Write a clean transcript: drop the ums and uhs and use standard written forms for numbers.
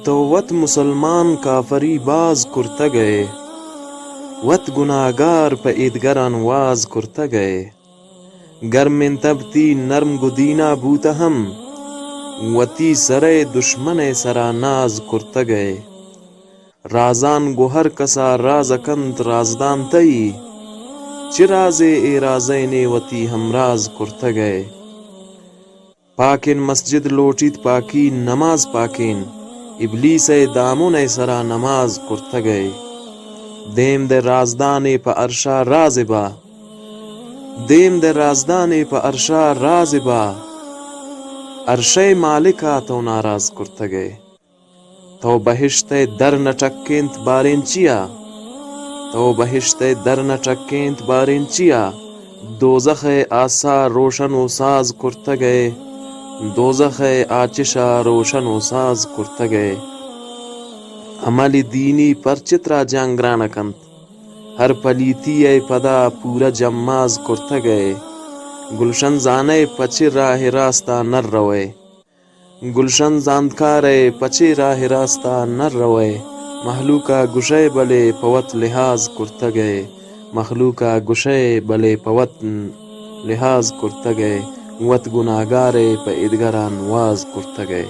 تو وت مسلمان کافری باز کرتا گئے، وت گناہگار پہ ایدگران واز کرتا گئے، گر من تبتی نرم گدینا بوتا ہم، وتی سرے دشمن سرا ناز کرتا گئے، رازان گوہر کسا راز اکند رازدان تئی، چی رازے اے رازین وتی ہم راز کرتا گئے، پاکن مسجد لوٹیت پاکی نماز پاکین، ابلیس دامن سرا نماز کرتا گئے، دیم در رازدان پا ارشا راز با، دیم در رازدان پا ارشا راز با، عرشے مالکا تو ناراض کرتا گئے، تو بہشت در نٹکینت بارین چیا، تو بہشت در نٹکینت بارین چیا، دوزخ آسا روشن و ساز کرتا گئے، دوزخ آچشا روشن و ساز کرتا گئے، عمل دینی پر چترا جانگران کنت، ہر پلیتی ای پدا پورا جماز کرتا گئے، گلشن زانے پچے راہ راستہ نر روئے، گلشن زاندکارے پچے راہ راستہ نر روئے، محلوکا گشے بلے پوت لحاظ کرتا گئے، مخلوقا گشے بلے پوت لحاظ کرتا گئے، وت گناہگارے پہ ادگران واز کرتا گئے۔